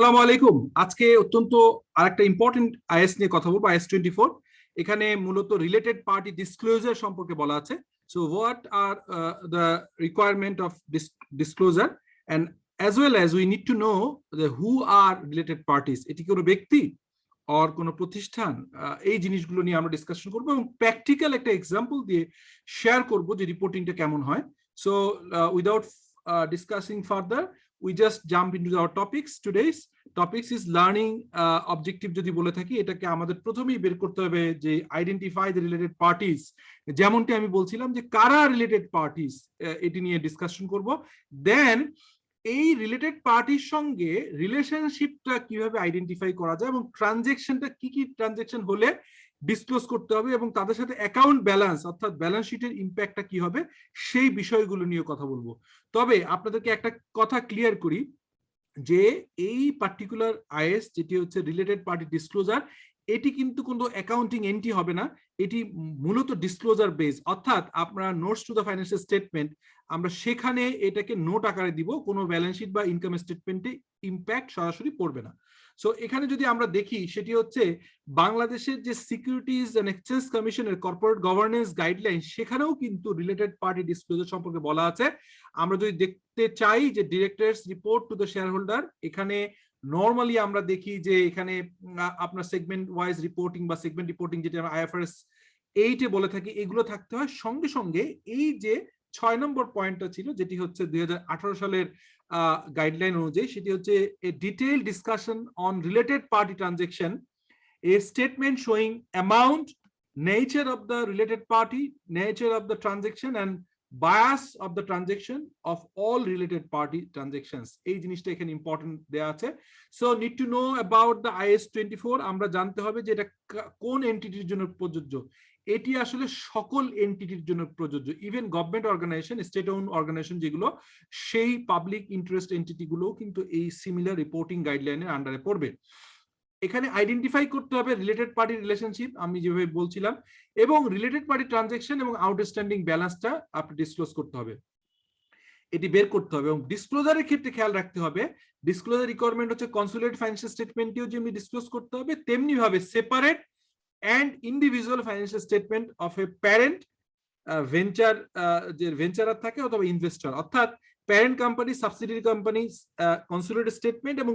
আসসালামু আলাইকুম। আজকে অত্যন্ত আরেকটা ইম্পর্টেন্ট আইএস নিয়ে কথা বলবো, IS-24। এখানে মূলত রিলেটেড পার্টি ডিসক্লোজার সম্পর্কে বলা আছে। So what are the requirement of disclosure, and as well as we need to know who are related parties. এটি কোনো ব্যক্তি আর কোনো প্রতিষ্ঠান, এই জিনিসগুলো নিয়ে আমরা ডিসকাশন করবো এবং প্র্যাকটিক্যাল একটা এক্সাম্পল দিয়ে শেয়ার করবো যে রিপোর্টিংটা কেমন হয়। So without discussing further, we just jump into our topics. Today's topics is learning objective যদি বলে থাকি, এটাকে আমাদের প্রথমেই বের করতে হবে যে আইডেন্টিফাই দ্য রিলেটেড পার্টিস। যেমনটি আমি বলছিলাম যে কারা রিলেটেড পার্টিস, এটি নিয়ে ডিসকাশন করব। দেন এই রিলেটেড পার্টির সঙ্গে রিলেশনশিপটা কিভাবে আইডেন্টিফাই করা যায় এবং ট্রানজেকশনটা কি কি ট্রানজেকশন হলে ডিসক্লোজ করতে হবে এবং তাদের সাথে অ্যাকাউন্ট ব্যালেন্স অর্থাৎ ব্যালেন্স শিটের ইম্প্যাক্টটা কি হবে সেই বিষয়গুলো নিয়ে কথা বলবো। তবে আপনাদেরকে একটা কথা ক্লিয়ার করি যে এই পার্টিকুলার আইএস যেটি হচ্ছে রিলেটেড পার্টি ডিসক্লোজার, এটি কিন্তু কোনো অ্যাকাউন্টিং এন্ট্রি হবে না। এটি মূলত ডিসক্লোজার বেস, অর্থাৎ আপনারা notes to the financial statement আমরা সেখানে এটাকে নোট আকারে দিব, কোনো ব্যালেন্স শিট বা ইনকাম স্টেটমেন্টে ইম্প্যাক্ট সরাসরি পড়বে না। সো এখানে যদি আমরা দেখি সেটি হচ্ছে বাংলাদেশের যে সিকিউরিটিজ এন্ড এক্সচেঞ্জ কমিশনের কর্পোরেট গভর্নেন্স গাইডলাইন, সেখানেও কিন্তু রিলেটেড পার্টি ডিসক্লোজার সম্পর্কে বলা আছে। আমরা যদি দেখতে চাই যে directors report to the share holder, এখানে নর্মালি আমরা দেখি যে এখানে আপনার সেগমেন্ট ওয়াইজ রিপোর্টিং বা সেগমেন্ট রিপোর্টিং যেটা আমরা IFRS 8-এ বলে থাকি, এগুলো থাকতে হয়। সঙ্গে সঙ্গে এই যে 6 নম্বর পয়েন্টটা ছিল যেটি হচ্ছে 2018 সালের গাইডলাইন অনুযায়ী, সেটি হচ্ছে a detail discussion on related party transaction, a statement showing amount, nature of the related party, nature of the transaction and bias of the transaction of all related party transactions. এই জিনিসটা এখানে important দেয়া আছে। So need to know about the IS-24। আমরা জানতে হবে যে এটা কোন এন্টিটির জন্য প্রযোজ্য। এটি আসলে সকল এন্টিটির জন্য প্রযোজ্য, even government organisation, state own organisation যেগুলো, সেই পাবলিক ইন্টারেস্ট এন্টিটিগুলো কিন্তু এই সিমিলার রিপোর্টিং গাইডলাইনের আন্ডারে পড়বে। এখানে আইডেন্টিফাই করতে হবে রিলেটেড পার্টি রিলেশনশিপ, আমি যেভাবে বলছিলাম, এবং রিলেটেড পার্টি ট্রানজাকশন এবং আউটস্ট্যান্ডিং ব্যালেন্সটা আপনি ডিসক্লোজ করতে হবে, এটি বের করতে হবে। এবং ডিসক্লোজারের ক্ষেত্রে খেয়াল রাখতে হবে, ডিসক্লোজার রিকোয়ারমেন্ট হচ্ছে কনসোলিডেটেড ফাইন্যান্সিয়াল স্টেটমেন্টেও যেমনি ডিসক্লোজ করতে হবে, তেমনি ভাবে separate and individual financial statement of A parent venture, যে ভেঞ্চারার থাকে অথবা ইনভেস্টর, অর্থাৎ parent company, subsidiary company consolidated statement এবং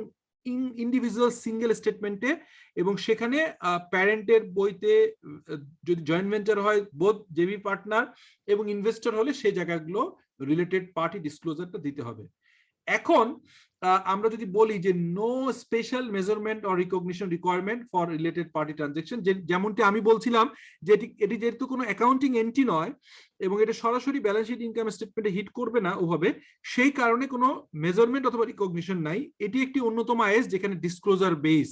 ইন্ডিভিজুয়াল সিঙ্গেল স্টেটমেন্টে, এবং সেখানে প্যারেন্টের বইতে যদি জয়েন্ট ভেঞ্চার হয় বোথ জেবি পার্টনার এবং ইনভেস্টর হলে সেই জায়গাগুলো রিলেটেড পার্টি ডিসক্লোজারটা দিতে হবে। এখন আমরা যদি বলি যে no special measurement or recognition requirement for related party transaction, যেমনটি আমি বলছিলাম যে এটি যেহেতু কোনো অ্যাকাউন্টিং এন্ট্রি নয় এবং এটা সরাসরি ব্যালেন্স শিট ইনকাম স্টেটমেন্টে হিট করবে না ওভাবে, সেই কারণে কোনো মেজারমেন্ট অথবা রিকগনিশন নাই। এটি একটি অন্যতম আইএস যেখানে ডিসক্লোজার বেস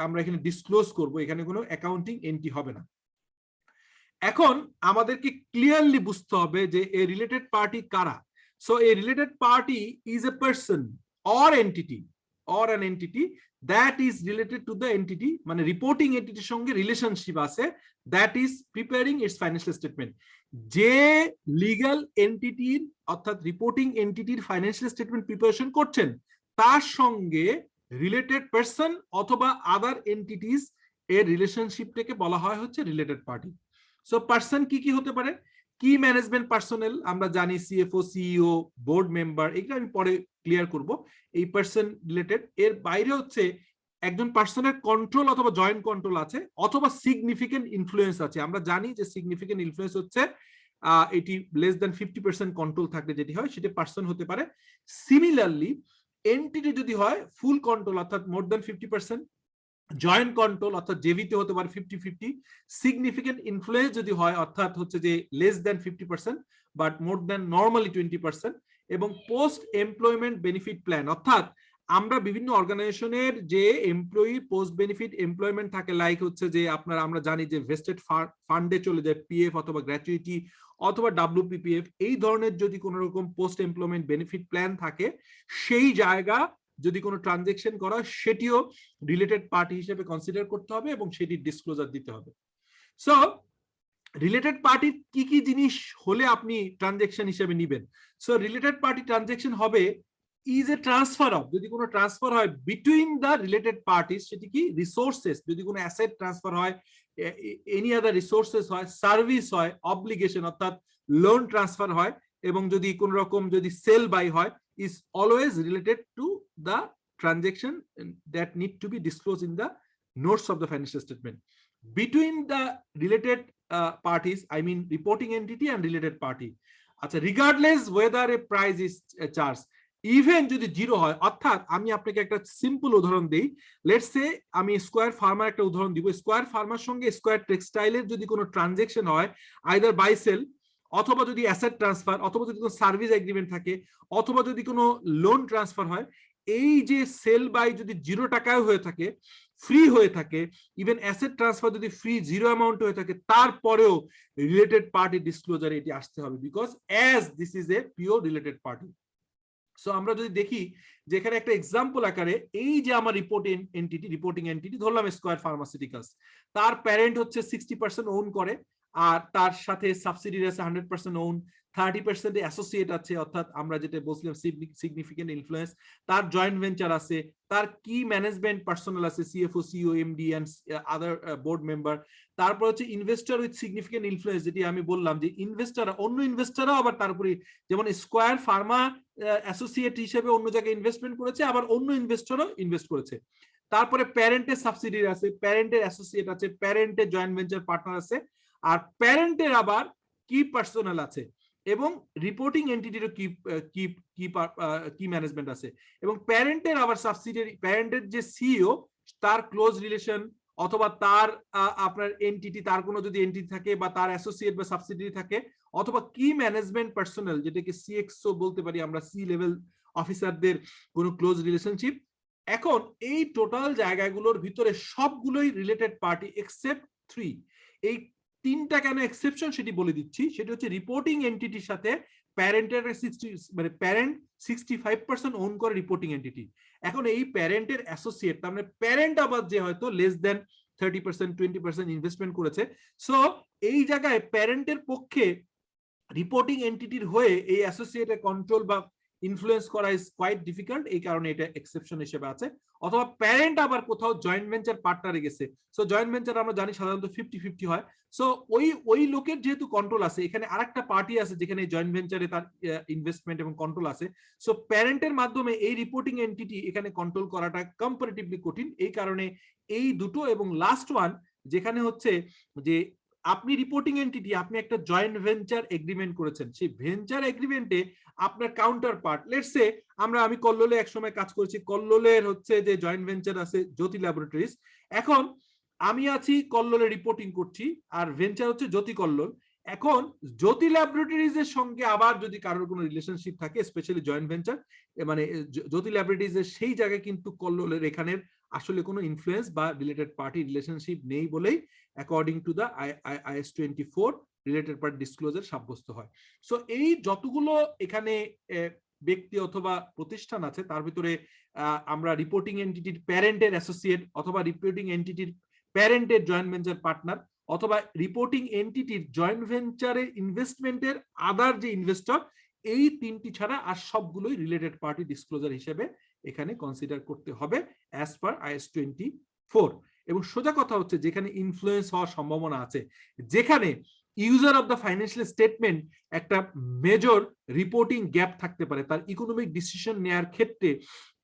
আমরা এখানে ডিসক্লোজ করব, এখানে কোনো অ্যাকাউন্টিং এন্ট্রি হবে না। এখন আমাদেরকে ক্লিয়ারলি বুঝতে হবে যে এই রিলেটেড পার্টি কারা। So a related party is a person or entity or an entity that is related to the entity, মানে রিপোর্টিং এন্টিটির সঙ্গে রিলেশনশিপ আছে, that is preparing its financial statement। যে লিগ্যাল এন্টিটির অর্থাৎ রিপোর্টিং এন্টিটির ফাইন্যান্সিয়াল স্টেটমেন্ট প্রিপারেশন করছেন, তার সঙ্গে related person অথবা আদার entities এর রিলেশনশিপটাকে বলা হয় হচ্ছে রিলেটেড পার্টি। সো পারসন কি কি হতে পারে? কি ম্যানেজমেন্ট পার্সোনেল, আমরা জানি সিএফও, সিইও, বোর্ড মেম্বার, এগুলো আমি পরে ক্লিয়ার করব। এই পার্সন রিলেটেড, এর বাইরে হচ্ছে একজন পার্সনের কন্ট্রোল অথবা জয়েন্ট কন্ট্রোল আছে অথবা সিগনিফিকেন্ট ইনফ্লুয়েন্স আছে। আমরা জানি যে সিগনিফিকেন্ট ইনফ্লুয়েন্স হচ্ছে এটি লেস দ্যান 50% কন্ট্রোল থাকলে যেটি হয় সেটি পার্সন হতে পারে। সিমিলারলি এন্টিটি যদি হয় ফুল কন্ট্রোল অর্থাৎ মোর দ্যান 50%, জয়েন্ট কন্ট্রোল অর্থাৎ জেভিতে হতে পারে 50-50, সিগনিফিকেন্ট ইনফ্লুয়েন্স যদি হয় অর্থাৎ হচ্ছে যে less than 50% but more than normally 20%, এবং পোস্ট এমপ্লয়মেন্ট বেনিফিট প্ল্যান, অর্থাৎ আমরা বিভিন্ন অর্গানাইজেশনের যে এমপ্লয়ি পোস্ট বেনিফিট এমপ্লয়মেন্ট থাকে, লাইক হচ্ছে যে আপনারা আমরা জানি যে ভেস্টেড ফান্ডে চলে যায় পিএফ অথবা গ্র্যাচুইটি অথবা WPPF, এই ধরনের যদি কোনো রকম পোস্ট এমপ্লয়মেন্ট বেনিফিট প্ল্যান থাকে, সেই জায়গা যদি কোনো ট্রানজেকশন করা সেটিও রিলেটেড পার্টি হিসেবে কনসিডার করতে হবে এবং সেটি ডিসক্লোজার দিতে হবে। সো রিলেটেড পার্টির কি কি জিনিস হলে আপনি ট্রানজেকশন হিসেবে নেবেন? সো রিলেটেড পার্টি ট্রানজেকশন হবে ইজ এ ট্রান্সফার অফ, যদি কোনো ট্রান্সফার হয় বিটুইন দ্য রিলেটেড পার্টিস, সেটি কি রিসোর্সেস, যদি কোনো অ্যাসেট ট্রান্সফার হয়, এনি আদার রিসোর্সেস হয়, সার্ভিস হয়, অব্লিগেশন অর্থাৎ লোন ট্রান্সফার হয়, এবং যদি কোন রকম যদি সেল বাই হয়, is always related to the transaction that need to be disclosed in the notes of the financial statement. Between the related parties, I mean reporting entity and related party, আচ্ছা, regardless whether a price is charged, even যদি zero হয়, অর্থাৎ আমি আপনাকে একটা simple উদাহরণ দিই, let's say আমি স্কয়ার ফার্মার একটা উদাহরণ দিব, স্কয়ার ফার্মার সঙ্গে স্কয়ার টেক্সটাইলের যদি কোনো ট্রানজেকশন হয়, আইদার বাই সেল, অথবা যদি অ্যাসেট ট্রান্সফার, অথবা যদি কোনো সার্ভিস এগ্রিমেন্ট থাকে, অথবা যদি কোনো লোন ট্রান্সফার হয়, এই যে সেল বাই যদি 0 টাকায় হয়ে থাকে, ফ্রি হয়ে থাকে, ইভেন অ্যাসেট ট্রান্সফার যদি ফ্রি 0 অ্যামাউন্ট হয়ে থাকে, তারপরেও রিলেটেড পার্টি ডিসক্লোজারে এটি আসতে হবে, because as this is a pure related party. So আমরা যদি দেখি যে এখানে একটা এক্সাম্পল আকারে, এই যে আমার রিপোর্টিং এন্টিটি ধরলাম স্কয়ার ফার্মাসিউটিক্যালস, তার প্যারেন্ট হচ্ছে 60% ওন করে, আর তার সাথে সাবসিডিয়ারি আছে 100% ওন, 30% অ্যাসোসিয়েট আছে, অর্থাৎ আমরা যেটা বলছিলাম সিগনিফিকেন্ট ইনফ্লুয়েন্স, তার জয়েন্ট ভেঞ্চার আছে, তার কি ম্যানেজমেন্ট পার্সোনাল আছে, CFO, CEO, MD and other board member, তারপর হচ্ছে ইনভেস্টর উইথ সিগনিফিকেন্ট ইনফ্লুয়েন্স, যেটি আমি বললাম যে ইনভেস্টর, অন্য ইনভেস্টরও আবার তারপরে, যেমন স্কয়ার ফার্মা অ্যাসোসিয়েট হিসেবে অন্য জায়গায় ইনভেস্টমেন্ট করেছে, আবার অন্য ইনভেস্টরও ইনভেস্ট করেছে। তারপরে প্যারেন্টের সাবসিডিয়ারি আছে, প্যারেন্টের অ্যাসোসিয়েট আছে, প্যারেন্টের জয়েন্ট ভেঞ্চার পার্টনার আছে, আর প্যারেন্টের আবার কি পার্সোনাল আছে, এবং রিপোর্টিং এন্টিটিরও কি ম্যানেজমেন্ট আছে, এবং প্যারেন্টের আবার সাবসিডিয়ারি, প্যারেন্টের যে সিইও, তার ক্লোজ রিলেশন, অথবা তার আপনার এন্টিটি, তার কোনো যদি এন্টিটি থাকে, বা তার অ্যাসোসিয়েট বা সাবসিডিয়ারি থাকে, অথবা কি ম্যানেজমেন্ট পার্সোনাল, যেটাকে সিএক্সও বলতে পারি আমরা, সি লেভেল অফিসারদের কোনো ক্লোজ রিলেশনশিপ। এখন এই টোটাল জায়গাগুলোর ভিতরে সবগুলোই রিলেটেড পার্টি এক্সেপ্ট 3। এই 3টা কেন এক্সেপশন সেটি বলে দিচ্ছি, সেটি হচ্ছে রিপোর্টিং এন্টিটির সাথে প্যারেন্টের 60, মানে প্যারেন্ট 65% ওন করে রিপোর্টিং এন্টিটি। এখন এই প্যারেন্টের অ্যাসোসিয়েট, তার মানে প্যারেন্ট আবার যে হয়তো লেস দেন 30%, 20% ইনভেস্টমেন্ট করেছে, সো এই জায়গায় প্যারেন্টের পক্ষে রিপোর্টিং এন্টিটির হয়ে এই অ্যাসোসিয়েটের কন্ট্রোল বা ইনফ্লুয়েন্স করা ইজ কোয়াইট ডিফিকাল্ট, এই কারণে এটা এক্সেপশন হিসেবে আছে। অথবা প্যারেন্ট আবার কোথাও জয়েন্ট ভেঞ্চার পার্টনারে গেছে, সো জয়েন্ট ভেঞ্চার আমরা জানি সাধারণত 50-50 হয়, সো ওই লোকের যেহেতু কন্ট্রোল আছে, এখানে আরেকটা পার্টি আছে যেখানে জয়েন্ট ভেঞ্চারে তার ইনভেস্টমেন্ট এবং কন্ট্রোল আছে, সো প্যারেন্টের মাধ্যমে এই রিপোর্টিং এন্টিটি এখানে কন্ট্রোল করাটা কম্পারেটিভলি কঠিন, এই কারণে এই দুটো। এবং লাস্ট ওয়ান যেখানে হচ্ছে যে আপনি রিপোর্টিং এন্টিটি, আপনি একটা জয়েন্ট ভেঞ্চার এগ্রিমেন্ট করেছেন, সেই ভেঞ্চার এগ্রিমেন্টে আপনার কাউন্টার পার্ট, লেটস সে আমি কল্লোলে একসময় কাজ করেছি, কল্লোলের হচ্ছে যে জয়েন্ট ভেঞ্চার আছে জ্যোতি ল্যাবরেটরিজ, এখন আমি আছি কল্লোলে রিপোর্টিং করছি, আর ভেঞ্চার হচ্ছে জ্যোতি কল্লোল। এখন জ্যোতি ল্যাবরেটরিজ এর সঙ্গে আবার যদি কারোর কোনো রিলেশনশিপ থাকে, স্পেশালি জয়েন্ট ভেঞ্চার, মানে জ্যোতি ল্যাবরেটরিজ এর সেই জায়গায় কিন্তু কল্লোলের এখানের আসলে কোনো ইনফ্লুয়েন্স বা রিলেটেড পার্টি রিলেশনশিপ নেই বলেই according to the IAS 24 related party disclosure সাব্যস্ত হয়। সো এই যতগুলো এখানে ব্যক্তি অথবা প্রতিষ্ঠান আছে, তার ভিতরে আমরা রিপোর্টিং এন্টিটির প্যারেন্টের অ্যাসোসিয়েট, অথবা রিপোর্টিং এন্টিটির প্যারেন্টের জয়েন্ট ভেঞ্চার পার্টনার, অথবা রিপোর্টিং এন্টিটির জয়েন্ট ভেঞ্চারে ইনভেস্টমেন্টের আদার যে ইনভেস্টর, এই 3টি ছাড়া আর সবগুলোই রিলেটেড পার্টি ডিসক্লোজার হিসেবে এখানে কনসিডার করতে হবে অ্যাজ পার IAS 24। এবং সোজা কথা হচ্ছে, যেখানে ইনফ্লুয়েন্স হওয়ার সম্ভাবনা আছে, যেখানে user of the financial statement একটা মেজর রিপোর্টিং গ্যাপ থাকতে পারে, তার ইকোনমিক ডিসিশন নেওয়ার ক্ষেত্রে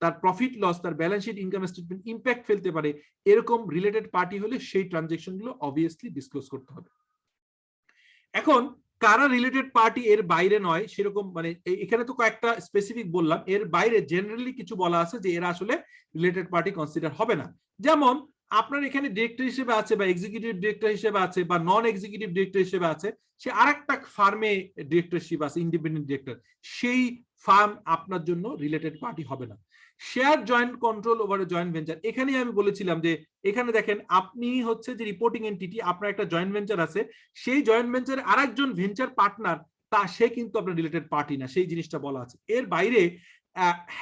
তার প্রফিট লস, তার balance sheet, income statement impact ফেলতে পারে, এরকম রিলেটেড পার্টি হলে সেই ট্রানজেকশনগুলো অবভিয়াসলি ডিসক্লোজ করতে হবে। এখন কারা রিলেটেড পার্টি এর বাইরে নয় সেরকম, মানে এখানে তো কয়েকটা স্পেসিফিক বললাম, এর বাইরে জেনারেলি কিছু বলা আছে যে এরা আসলে রিলেটেড পার্টি কনসিডার হবে না। যেমন আপনার এখানে ডিরেক্টর হিসেবে আছে, বা এক্সিকিউটিভ ডিরেক্টর হিসেবে আছে, বা নন এক্সিকিউটিভ ডিরেক্টর হিসেবে আছে, সে আরেকটা ফার্মে ডিরেক্টরশিপ আছে, ইন্ডিপেন্ডেন্ট ডিরেক্টর, সেই ফার্ম আপনার জন্য রিলেটেড পার্টি হবে না। Share joint control over joint venture, এখানে আমি বলেছিলাম যে এখানে দেখেন, আপনি হচ্ছে যে রিপোর্টিং এন্টিটি, আপনার একটা জয়েন্ট ভেঞ্চার আছে, সেই জয়েন্ট ভেঞ্চারে আরেকজন ভেঞ্চার পার্টনার, সে কিন্তু আপনার রিলেটেড পার্টি না, সেই জিনিসটা বলা আছে। এর বাইরে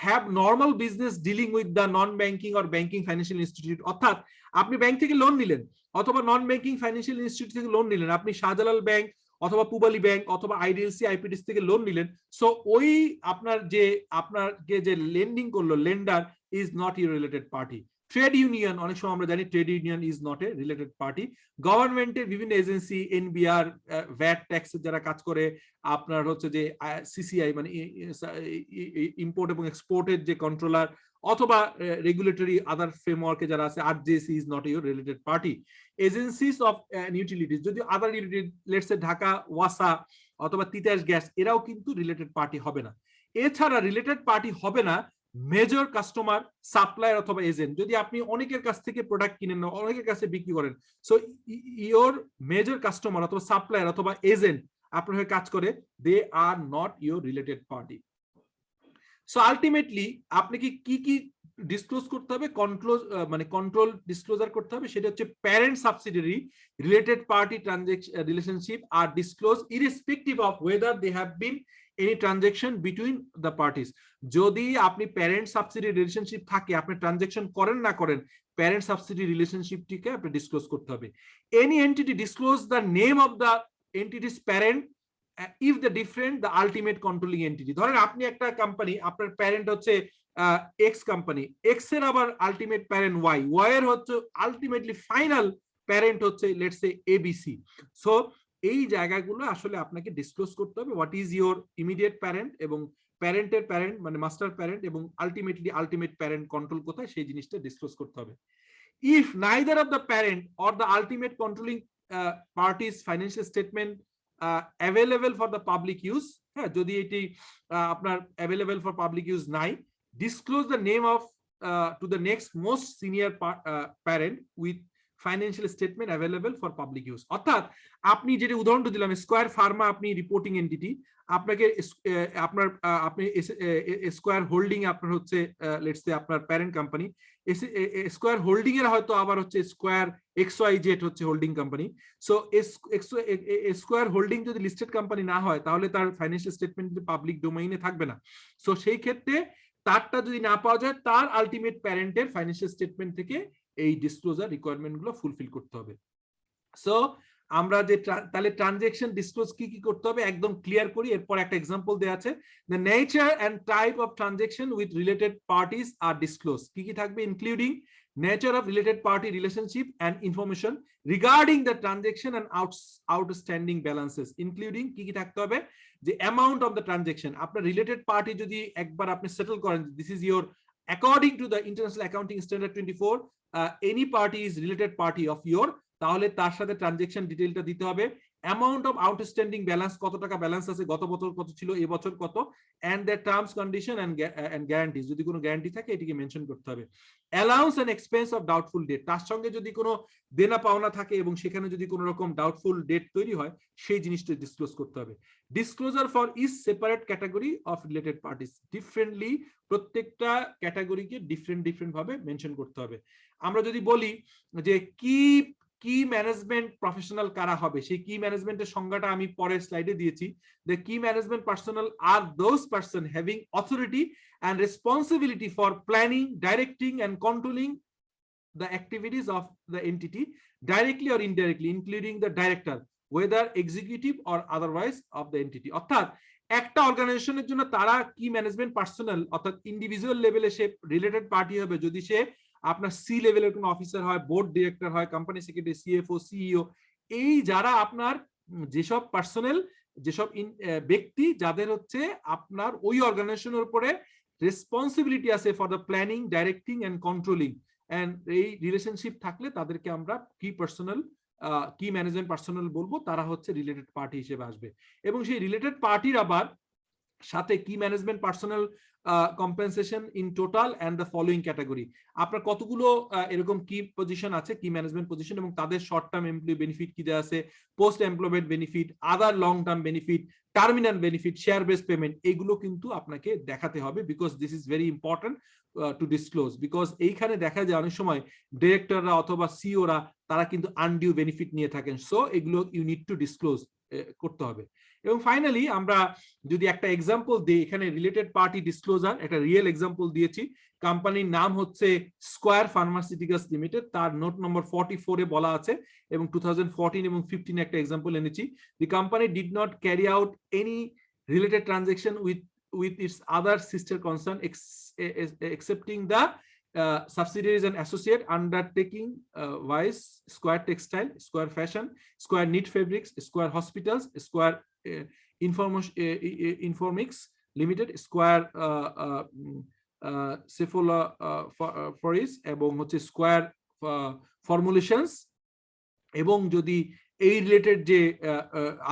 have normal business dealing with the non banking or banking financial institute, অর্থাৎ আপনি ব্যাংক থেকে লোন নিলেন, অথবা নন ব্যাংকিং ফাইন্যান্সিয়াল ইনস্টিটিউট থেকে লোন নিলেন, আপনি শাহজালাল ব্যাংক অথবা পূবালী ব্যাংক অথবা আইডিএলসি আইপিডিসি থেকে লোন নিলেন, সো ওই আপনাকে যে লেন্ডিং করলো lender is not your related party. Trade union, অনেক সময় আমরা জানি trade union is not a related party. গভর্নমেন্টের বিভিন্ন এজেন্সি, এনবিআর, ভ্যাট ট্যাক্স যারা কাজ করে, আপনার হচ্ছে যে সিসিআই মানে ইম্পোর্ট এবং এক্সপোর্টের যে কন্ট্রোলার, অথবা রেগুলেটরি আদার ফ্রেমওয়ার্কে যারা আছে, RJSC is not your related party. Agencies of utilities, যদি other utility let's say Dhaka ওয়াসা অথবা তিতাস গ্যাস, এরাও কিন্তু রিলেটেড পার্টি হবে না। এছাড়া রিলেটেড পার্টি হবে না মেজর কাস্টমার, সাপ্লায়ার অথবা এজেন্ট। যদি আপনি অনেকের কাছ থেকে প্রোডাক্ট কিনেন, অনেকের কাছে বিক্রি করেন, সো ইওর মেজর কাস্টমার অথবা সাপ্লায়ার অথবা এজেন্ট আপনার হয়ে কাজ করে, they are not your related party. So ultimately আপনাকে কি ডিসক্লোজ করতে হবে, কন্ট্রোল ডিসক্লোজার করতে হবে, সেটা হচ্ছে parent subsidiary related party transaction relationship are disclose irrespective of whether they have been any transaction between the parties. যদি আপনি প্যারেন্ট সাবসিডিয়ারি রিলেশনশিপ থাকে, আপনি ট্রানজাকশন করেন না করেন, প্যারেন্ট সাবসিডিয়ারি রিলেশনশিপটিকে আপনি ডিসক্লোজ করতে হবে। Any entity disclose the name of the entities parent if the different the ultimate controlling entity। ধরেন আপনি একটা কোম্পানি, আপনার প্যারেন্ট হচ্ছে এক্স কোম্পানি, এক্স এর আবার আলটিমেট প্যারেন্ট ওয়াই, ওয়াই এর হচ্ছে আলটিমেটলি ফাইনাল প্যারেন্ট হচ্ছে লেটস সে এবিসি। সো এই জায়গাগুলো আসলে আপনাকে ডিসক্লোজ করতে হবে, what is your immediate parent এবং প্যারেন্টের প্যারেন্ট মানে মাস্টার প্যারেন্ট এবং আলটিমেটলি আলটিমেট প্যারেন্ট কন্ট্রোল কোথায়, সেই জিনিসটা ডিসক্লোজ করতে হবে। If neither of the parent or the ultimate controlling parties financial statement available for the public use, হ্যাঁ, যদি এটি আপনার অ্যাভেলেবল ফর পাবলিক ইউজ নাই, disclose the name of to the next most senior parent with financial statement available for public use. অর্থাৎ আপনি যেটা উদাহরণটা দিলাম, স্কয়ার ফার্মা আপনি রিপোর্টিং এন্টিটি, আপনাকে আপনি স্কয়ার হোল্ডিং আপনার হচ্ছে লেটস সে আপনার প্যারেন্ট কোম্পানি, স্কয়ার হোল্ডিং এর হয়তো আবার হচ্ছে স্কয়ার XYZ হচ্ছে holding company. So square holding যদি লিস্টেড কোম্পানি না হয়, তাহলে তার ফাইন্যান্সিয়াল স্টেটমেন্ট পাবলিক ডোমেইনে থাকবে না। সো সেই ক্ষেত্রে তারটা যদি না পাওয়া যায়, তার আলটিমেট প্যারেন্টের ফাইন্যান্সিয়াল স্টেটমেন্ট থেকে এই ডিসক্লোজার রিকোয়ারমেন্ট গুলো ফুলফিল করতে হবে। সো আমরা যে তাহলে ট্রানজাকশন ডিসক্লোজ কি করতে হবে একদম ক্লিয়ার করি। এরপর একটা एग्जांपल দেয়া আছে, the nature and type of transaction with related parties are disclosed। কি থাকবে, including nature of related party relationship and information regarding the transaction and outstanding balances, including কি থাকতে হবে, যে amount of the transaction। আপনার related party যদি একবার আপনি সেটেল করেন, this is your according to the International Accounting Standard 24, any party is related party of your, তাহলে তার সাথে ট্রানজাকশন ডিটেইলটা দিতে হবে, অ্যামাউন্ট অফ আউটস্ট্যান্ডিং ব্যালেন্স, কত টাকা ব্যালেন্স আছে, গত বছর কত ছিল, এই বছর কত, and the terms condition and guarantees, যদি কোনো গ্যারান্টি থাকে এটিকে মেনশন করতে হবে। Allowance and expense of doubtful debt, তার সঙ্গে যদি কোনো দেনা পাওনা থাকে এবং সেখানে যদি কোনো রকম ডাউটফুল ডেট তৈরি হয়, সেই জিনিসটা ডিসক্লোজ করতে হবে। Disclosure for each separate category of related parties, differently প্রত্যেকটা ক্যাটাগরিকে ডিফারেন্ট ভাবে মেনশন করতে হবে। আমরা যদি বলি যে কি ম্যানেজমেন্ট প্রফেশনাল কারা হবে, সেই কি ম্যানেজমেন্টের সংজ্ঞাটা আমি পরের স্লাইডে দিয়েছি। The key management personnel are those person having authority and responsibility for planning, directing and controlling the activities of the entity directly or indirectly, including the director, whether executive or otherwise of the entity। অর্থাৎ একটা অর্গানাইজেশনের জন্য তারা কি management personal অর্থাৎ individual লেভেলে সে related party হবে যদি সে আপনার সি লেভেলের কোনো অফিসার হয়, বোর্ড ডিরেক্টর হয়, কোম্পানি সেক্রেটারি, সিএফও, সিইও, এই যারা আপনার যেসব পার্সোনাল, যেসব ব্যক্তি যাদের হচ্ছে আপনার ওই অর্গানাইজেশনের উপরে রেসপন্সিবিলিটি আছে for the planning, directing and controlling, and এই রিলেশনশিপ থাকলে তাদেরকে আমরা কি ম্যানেজমেন্ট পার্সোনাল বলবো, তারা হচ্ছে রিলেটেড পার্টি হিসেবে আসবে। এবং সেই রিলেটেড পার্টির আবার সাথে key management personnel compensation in total and the following category, আপনার কতগুলো এরকম কি পজিশন আছে, কি ম্যানেজমেন্ট পজিশন, এবং তাদের শর্ট টার্ম এমপ্লয়ি বেনিফিট কি দেওয়া আছে, post employment benefit, other long term benefit, terminal benefit, share base payment, এইগুলো কিন্তু আপনাকে দেখাতে হবে, because this is very important to disclose. Because এইখানে দেখা যায় অনেক সময় ডিরেক্টররা অথবা সিওরা তারা কিন্তু আনডিউ বেনিফিট নিয়ে থাকেন। সো এগুলো ইউ নিড টু ডিসক্লোজ করতে হবে। এবং ফাইনালি আমরা যদি একটা এক্সাম্পল দিই, এখানে রিলেটেড পার্টি ডিসক্লোজার একটা রিয়েল এক্সাম্পল দিয়েছি। কোম্পানির নাম হচ্ছে স্কয়ার ফার্মাসিউটিক্যালস লিমিটেড, তার নোট নম্বর 44 এ বলা আছে, এবং 2014 এবং 15 একটা এক্সাম্পল এনেছি। The company did not carry out any related transaction with its other sister concern excepting the subsidiaries and associate undertaking wise Square Textile, Square Fashion, Square Knit Fabrics, Square Hospitals, Square Informix Limited, Square Cephaloporis এবং হচ্ছে Square Formulations। এবং যদি এই related যে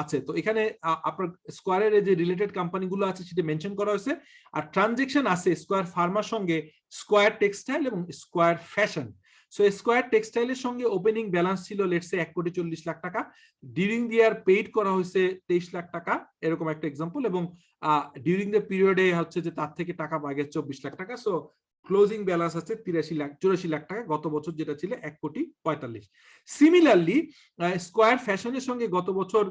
আছে, তো এখানে আপনার স্কয়ারের যে রিলেটেড কোম্পানিগুলো আছে সেটা মেনশন করা হয়েছে। আর ট্রানজাকশন আছে স্কয়ার ফার্মার সঙ্গে স্কয়ার টেক্সটাইল এবং স্কয়ার ফ্যাশন। সো স্কয়ার টেক্সটাইলের সঙ্গে ওপেনিং ব্যালেন্স ছিল লেটস সে 1,40,00,000 টাকা, ডিউরিং দি ইয়ার পেইড করা হয়েছে 23 লাখ টাকা, এরকম একটা এক্সাম্পল। এবং ডিউরিং দ্য পিরিয়ডে হচ্ছে যে তার থেকে টাকা বাগে 24 লাখ টাকা। সো ক্লোজিং ব্যালেন্স আছে 84 লাখ টাকা, গত বছর যেটা ছিল 1,45,00,000। সিমিলারলি স্কয়ার ফ্যাশনের সঙ্গে গত বছর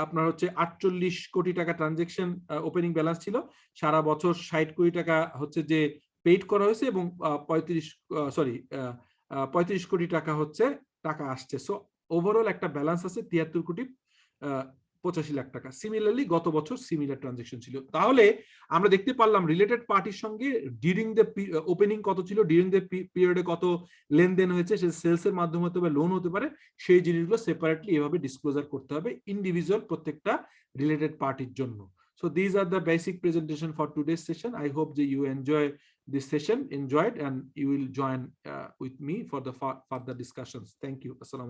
আপনার হচ্ছে 48 কোটি টাকা ট্রানজাকশন ওপেনিং ব্যালেন্স ছিল, সারা বছর 60 কোটি টাকা হচ্ছে যে পেইড করা হয়েছে, এবং 35 কোটি টাকা হচ্ছে টাকা আসছে। সো ওভারঅল একটা ব্যালেন্স আছে 73 কোটি 85 লাখ টাকা। সিমিলারলি গত বছর সিমিলার ট্রানজাকশন ছিল। তাহলে আমরা দেখতে পারলাম রিলেটেড পার্টির সঙ্গে ডিউরিং দ্য ওপেনিং কত ছিল, ডিউরিং দ্য পিরিয়ডে কত লেনদেন হয়েছে, সে সেলস এর মাধ্যমে হতে পারে, লোন হতে পারে, সেই জিনিসগুলো সেপারেটলি এভাবে ডিসক্লোজার করতে হবে ইন্ডিভিজুয়াল প্রত্যেকটা রিলেটেড পার্টির জন্য। So these are the basic presentation for today's session. I hope that you enjoy this session, enjoyed, and you will join with me for the further discussions. Thank you. Assalamu alaikum.